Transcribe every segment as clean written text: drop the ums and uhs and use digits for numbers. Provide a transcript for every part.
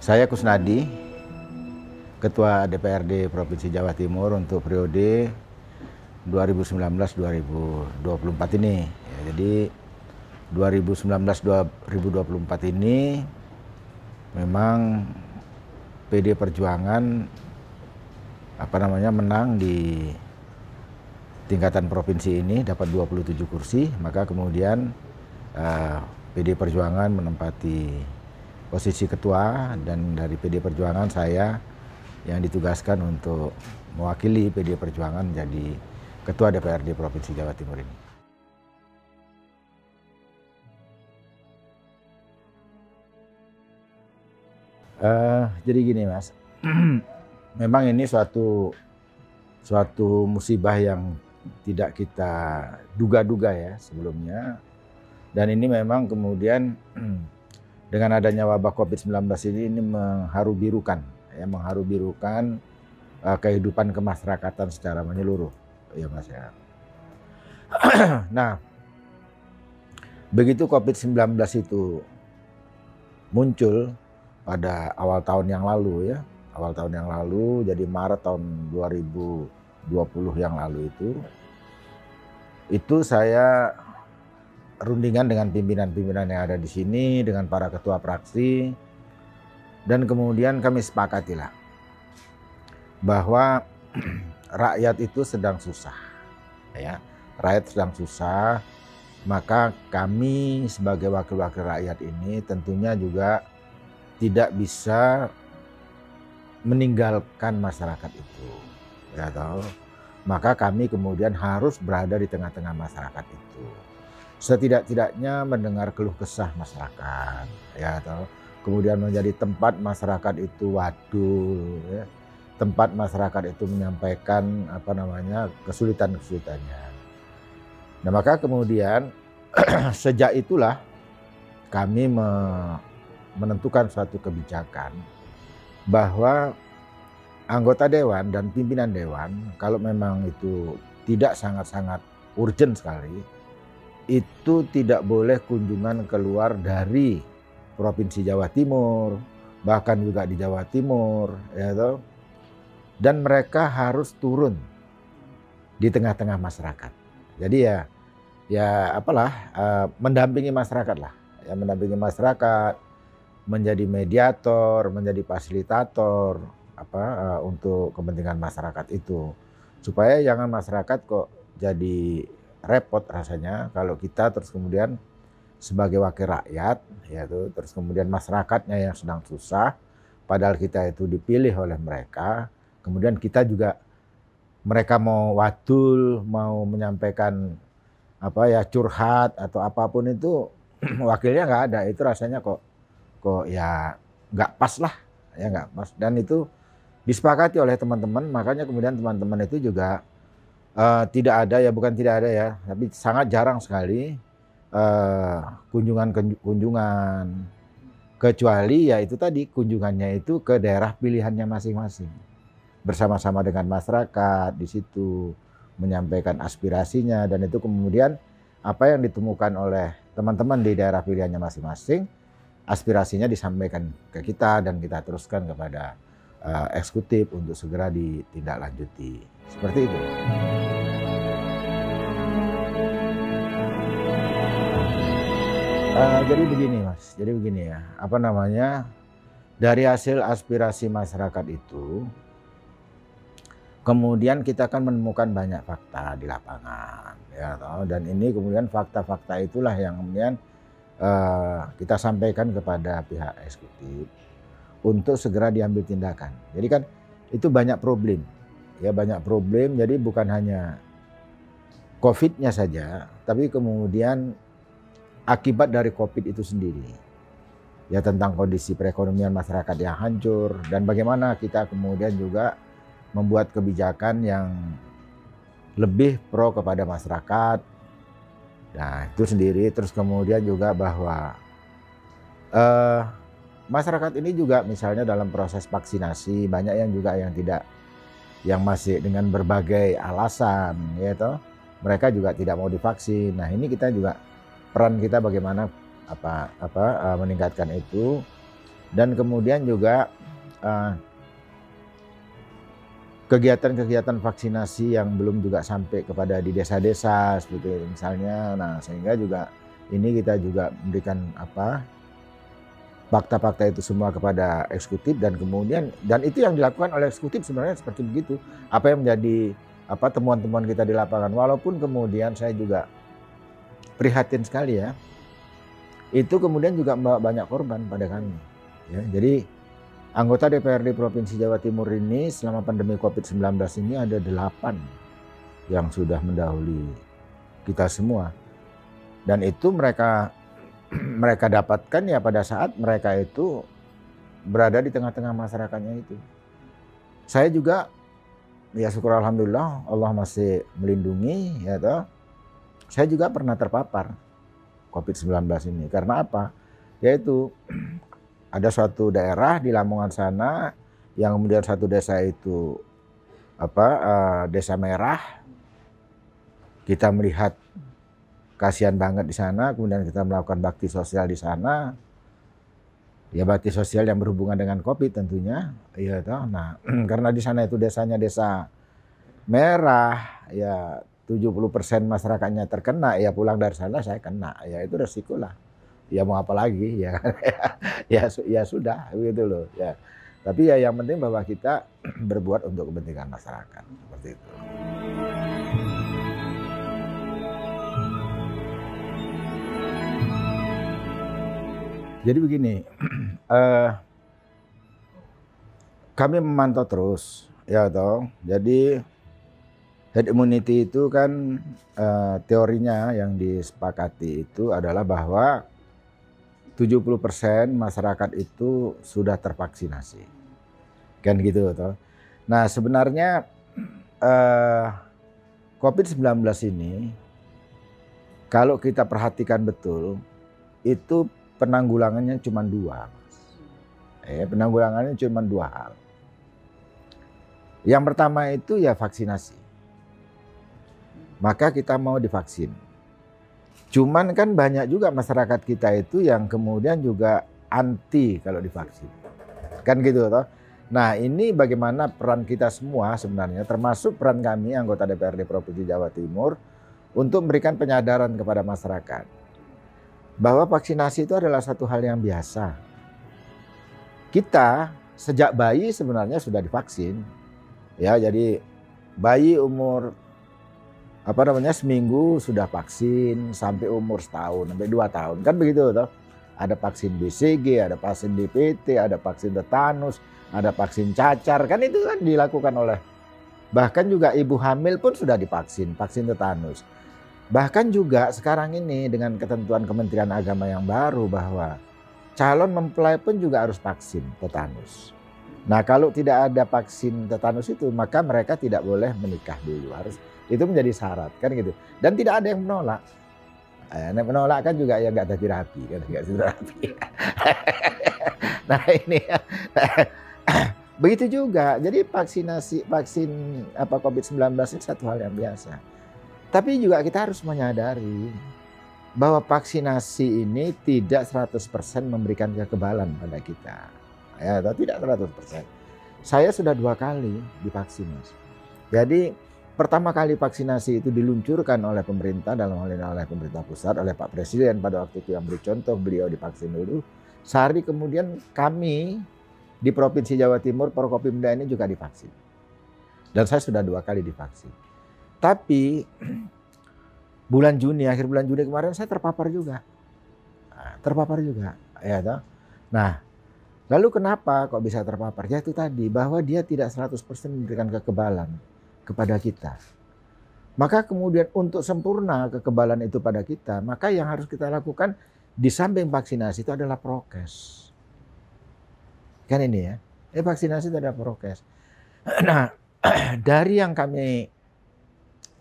Saya Kusnadi, Ketua DPRD Provinsi Jawa Timur untuk periode 2019-2024 ini. Ya, jadi 2019-2024 ini memang PD Perjuangan menang di tingkatan provinsi ini, dapat 27 kursi, maka kemudian PD Perjuangan menempati posisi ketua, dan dari PD Perjuangan saya yang ditugaskan untuk mewakili PD Perjuangan menjadi Ketua DPRD Provinsi Jawa Timur ini. Jadi gini Mas, memang ini suatu musibah yang tidak kita duga-duga ya sebelumnya, dan ini memang kemudian dengan adanya wabah COVID-19 ini mengharu-birukan kehidupan kemasyarakatan secara menyeluruh, ya Mas ya. Nah, begitu COVID-19 itu muncul pada awal tahun yang lalu ya, jadi Maret tahun 2020 yang lalu itu saya rundingan dengan pimpinan-pimpinan yang ada di sini, dengan para ketua fraksi, dan kemudian kami sepakatilah bahwa rakyat itu sedang susah, ya, rakyat sedang susah, maka kami sebagai wakil-wakil rakyat ini tentunya juga tidak bisa meninggalkan masyarakat itu, ya tahu. Maka kami kemudian harus berada di tengah-tengah masyarakat itu. Setidak-tidaknya mendengar keluh kesah masyarakat, ya atau kemudian menjadi tempat masyarakat itu wadul, ya, tempat masyarakat itu menyampaikan kesulitan-kesulitannya. Nah, maka kemudian sejak itulah kami menentukan suatu kebijakan bahwa anggota dewan dan pimpinan dewan, kalau memang itu tidak sangat-sangat urgent sekali, itu tidak boleh kunjungan keluar dari Provinsi Jawa Timur, bahkan juga di Jawa Timur, ya toh. Dan mereka harus turun di tengah-tengah masyarakat. Jadi mendampingi masyarakat lah, ya, mendampingi masyarakat, menjadi mediator, menjadi fasilitator untuk kepentingan masyarakat itu, supaya jangan masyarakat kok jadi repot rasanya kalau kita terus kemudian sebagai wakil rakyat, yaitu terus kemudian masyarakatnya yang sedang susah, padahal kita itu dipilih oleh mereka, kemudian kita juga, mereka mau wadul, mau menyampaikan curhat atau apapun itu wakilnya nggak ada, itu rasanya kok ya nggak pas lah, ya nggak pas. Dan itu disepakati oleh teman-teman, makanya kemudian teman-teman itu juga tidak ada, ya bukan tidak ada ya, tapi sangat jarang sekali kunjungan, kecuali ya itu tadi, kunjungannya itu ke daerah pilihannya masing-masing, bersama-sama dengan masyarakat di situ, menyampaikan aspirasinya, dan itu kemudian apa yang ditemukan oleh teman-teman di daerah pilihannya masing-masing, aspirasinya disampaikan ke kita dan kita teruskan kepada eksekutif untuk segera ditindaklanjuti. Seperti itu. Jadi begini Mas, ya, dari hasil aspirasi masyarakat itu, kemudian kita akan menemukan banyak fakta di lapangan, ya, dan ini kemudian fakta-fakta itulah yang kemudian kita sampaikan kepada pihak eksekutif untuk segera diambil tindakan. Jadi kan itu banyak problem, ya, jadi bukan hanya COVID-nya saja, tapi kemudian akibat dari COVID itu sendiri, ya, tentang kondisi perekonomian masyarakat yang hancur, dan bagaimana kita kemudian juga membuat kebijakan yang lebih pro kepada masyarakat. Nah, itu sendiri. Terus kemudian juga bahwa masyarakat ini juga misalnya dalam proses vaksinasi banyak yang juga yang masih dengan berbagai alasan, ya toh, mereka juga tidak mau divaksin. Nah, ini kita juga, peran kita bagaimana meningkatkan itu Dan kemudian juga kegiatan-kegiatan vaksinasi yang belum juga sampai kepada di desa-desa seperti itu misalnya. Nah, sehingga juga ini kita juga memberikan fakta-fakta itu semua kepada eksekutif, dan kemudian itu yang dilakukan oleh eksekutif sebenarnya seperti begitu. Apa yang menjadi temuan-temuan kita di lapangan. Walaupun kemudian saya juga prihatin sekali ya. Itu kemudian juga membawa banyak korban pada kami. Ya, jadi anggota DPRD Provinsi Jawa Timur ini selama pandemi COVID-19 ini ada 8 yang sudah mendahului kita semua. Dan itu mereka dapatkan ya pada saat mereka itu berada di tengah-tengah masyarakatnya itu. Saya juga ya syukur alhamdulillah Allah masih melindungi ya toh. Saya juga pernah terpapar COVID-19 ini. Karena apa? Yaitu ada suatu daerah di Lamongan sana yang kemudian satu desa itu desa merah. Kita melihat kasihan banget di sana, kemudian kita melakukan bakti sosial di sana. Ya bakti sosial yang berhubungan dengan COVID tentunya. Ya toh. Nah, karena di sana itu desanya desa merah, ya 70% masyarakatnya terkena, ya pulang dari sana saya kena, ya itu resiko lah. Ya mau apa lagi ya, ya sudah begitu loh ya. Tapi ya yang penting bahwa kita berbuat untuk kepentingan masyarakat seperti itu. Jadi begini, kami memantau terus ya toh. Jadi herd immunity itu kan teorinya yang disepakati itu adalah bahwa 70% masyarakat itu sudah tervaksinasi. Kan gitu toh. Nah, sebenarnya COVID-19 ini kalau kita perhatikan betul itu penanggulangannya cuma 2. Penanggulangannya cuma 2 hal. Yang pertama itu ya vaksinasi. Maka kita mau divaksin. Cuman kan banyak juga masyarakat kita itu yang kemudian juga anti kalau divaksin. Kan gitu toh. Nah, ini bagaimana peran kita semua sebenarnya, termasuk peran kami anggota DPRD Provinsi Jawa Timur untuk memberikan penyadaran kepada masyarakat bahwa vaksinasi itu adalah satu hal yang biasa. Kita sejak bayi sebenarnya sudah divaksin. Ya, jadi bayi umur seminggu sudah vaksin sampai umur setahun, sampai 2 tahun. Kan begitu toh. Ada vaksin BCG, ada vaksin DPT, ada vaksin tetanus, ada vaksin cacar. Kan itu kan dilakukan oleh, bahkan juga ibu hamil pun sudah divaksin, vaksin tetanus. Bahkan juga sekarang ini dengan ketentuan Kementerian Agama yang baru bahwa calon mempelai pun juga harus vaksin tetanus. Nah, kalau tidak ada vaksin tetanus itu, maka mereka tidak boleh menikah dulu. Itu menjadi syarat kan gitu. Dan tidak ada yang menolak. Yang menolak kan juga yang nggak ada terapi kan, nggak terapi. Nah ini begitu juga. Jadi vaksin COVID-19 ini satu hal yang biasa. Tapi juga kita harus menyadari bahwa vaksinasi ini tidak 100% memberikan kekebalan pada kita. Ya, tidak 100%. Saya sudah 2 kali divaksin, Mas. Jadi pertama kali vaksinasi itu diluncurkan oleh pemerintah, dalam hal ini oleh pemerintah pusat, oleh Pak Presiden pada waktu itu yang beri contoh, beliau divaksin dulu. Sehari kemudian kami di Provinsi Jawa Timur, Forkopimda ini juga divaksin. Dan saya sudah 2 kali divaksin. Tapi bulan Juni, akhir bulan Juni kemarin saya terpapar juga. Ya toh. Nah, lalu kenapa kok bisa terpapar? Ya itu tadi, bahwa dia tidak 100% memberikan kekebalan kepada kita. Maka kemudian untuk sempurna kekebalan itu pada kita, maka yang harus kita lakukan di samping vaksinasi itu adalah prokes. Kan ini ya, vaksinasi itu adalah prokes. Nah, dari yang kami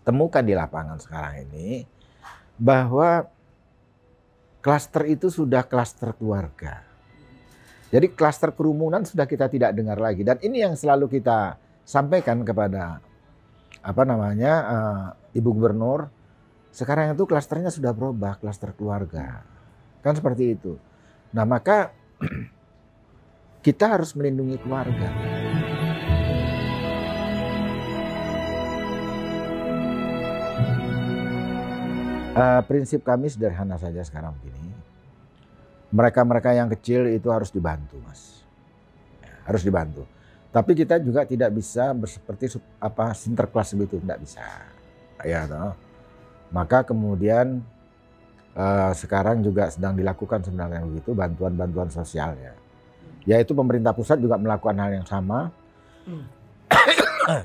temukan di lapangan sekarang ini, bahwa klaster itu sudah klaster keluarga. Jadi klaster kerumunan sudah kita tidak dengar lagi. Dan ini yang selalu kita sampaikan kepada Ibu Gubernur. Sekarang itu klasternya sudah berubah, klaster keluarga. Kan seperti itu. Nah, maka kita harus melindungi keluarga. Prinsip kami sederhana saja sekarang begini. Mereka-mereka yang kecil itu harus dibantu, Mas. Harus dibantu. Tapi kita juga tidak bisa seperti sinterklas begitu, tidak bisa. Ya, toh. Maka kemudian sekarang juga sedang dilakukan sebenarnya begitu bantuan-bantuan sosial ya. Yaitu pemerintah pusat juga melakukan hal yang sama.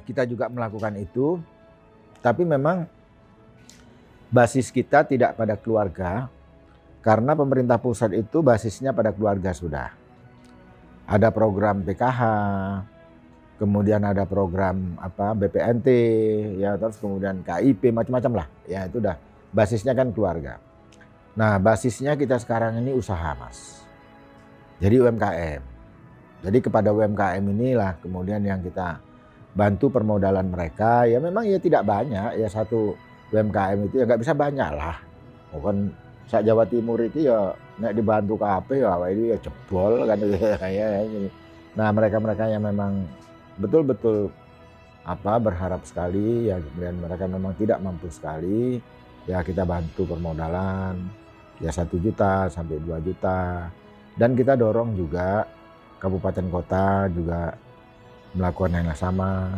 Kita juga melakukan itu. Tapi memang basis kita tidak pada keluarga, karena pemerintah pusat itu basisnya pada keluarga sudah. Ada program PKH, kemudian ada program BPNT, ya terus kemudian KIP macam-macam lah, ya itu udah basisnya kan keluarga. Nah basisnya kita sekarang ini usaha, Mas. Jadi UMKM. Jadi kepada UMKM inilah kemudian yang kita bantu permodalan mereka. Ya memang ya tidak banyak, ya satu UMKM itu ya nggak bisa banyak lah. Bukan sak Jawa Timur itu ya nek dibantu KP ya ini ya jebol kan kayak ini. Nah, mereka-mereka yang memang betul-betul berharap sekali ya, kemudian mereka memang tidak mampu sekali, ya kita bantu permodalan ya 1 juta sampai 2 juta. Dan kita dorong juga kabupaten kota juga melakukan hal yang sama.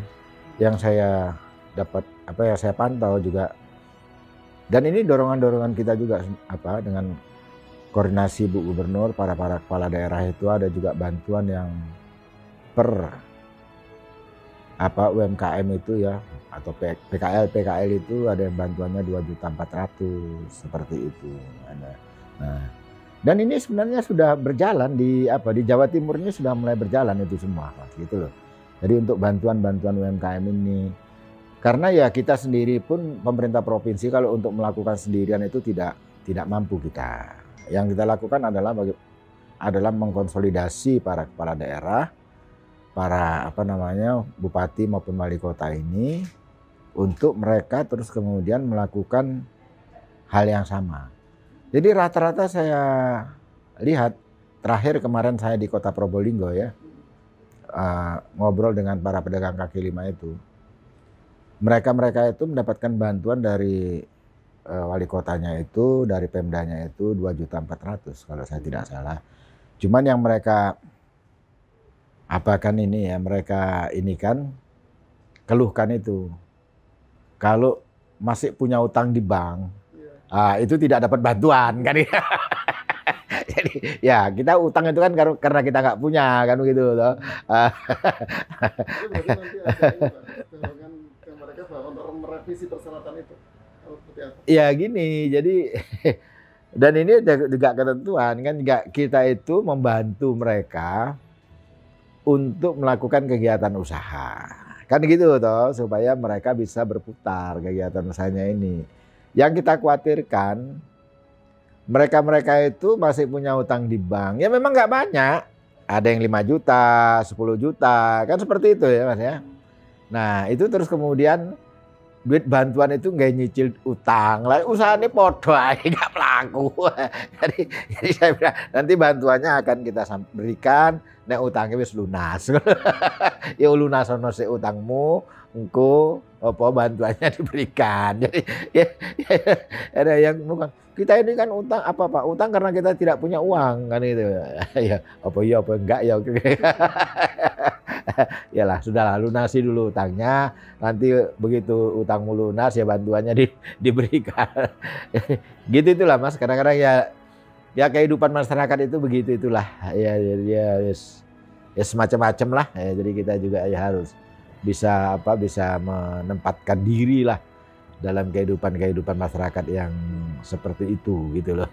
Yang saya dapat saya pantau juga. Dan ini dorongan-dorongan kita juga dengan koordinasi Bu Gubernur, para kepala daerah itu ada juga bantuan yang per UMKM itu ya, atau PKL itu ada yang bantuannya 2.400.000 seperti itu. Nah, dan ini sebenarnya sudah berjalan di Jawa Timur ini sudah mulai berjalan itu semua, Mas, gitu loh. Jadi untuk bantuan-bantuan UMKM ini, karena ya kita sendiri pun pemerintah provinsi kalau untuk melakukan sendirian itu tidak mampu kita. Yang kita lakukan adalah mengkonsolidasi para kepala daerah, para bupati maupun wali kota ini untuk mereka terus kemudian melakukan hal yang sama. Jadi rata-rata saya lihat terakhir kemarin saya di Kota Probolinggo ya, ngobrol dengan para pedagang kaki lima itu. Mereka itu mendapatkan bantuan dari wali kotanya itu, dari Pemdanya itu 2.400.000 kalau saya tidak salah. Cuman yang mereka mereka ini kan keluhkan itu. Kalau masih punya utang di bank, itu tidak dapat bantuan kan. Jadi ya kita utang itu kan karena kita nggak punya kan begitu toh. Merevisi persyaratan itu. Ya gini, jadi dan ini juga ketentuan kan, kita itu membantu mereka untuk melakukan kegiatan usaha. Kan gitu toh, supaya mereka bisa berputar kegiatan usahanya ini. Yang kita khawatirkan mereka itu masih punya utang di bank. Ya memang nggak banyak. Ada yang 5 juta, 10 juta, kan seperti itu ya Mas ya. Nah itu terus kemudian duit bantuan itu nggak nyicil utang lah, usaha ini podo aja nggak pelaku. jadi saya bilang nanti bantuannya akan kita berikan nek utangnya wis lunas. Ya lunas ono sik utangmu, engko apa bantuannya diberikan. Jadi ya, ada yang bukan kita ini kan utang Pak? Utang karena kita tidak punya uang kan itu. Ya apa enggak ya. Yalah sudahlah, lunasi dulu utangnya, nanti begitu utangmu lunas ya bantuannya diberikan. Gitu itulah Mas, kadang-kadang ya kehidupan masyarakat itu begitu itulah ya semacam-macam lah ya, jadi kita juga ya harus bisa menempatkan diri lah dalam kehidupan masyarakat yang seperti itu gitu loh.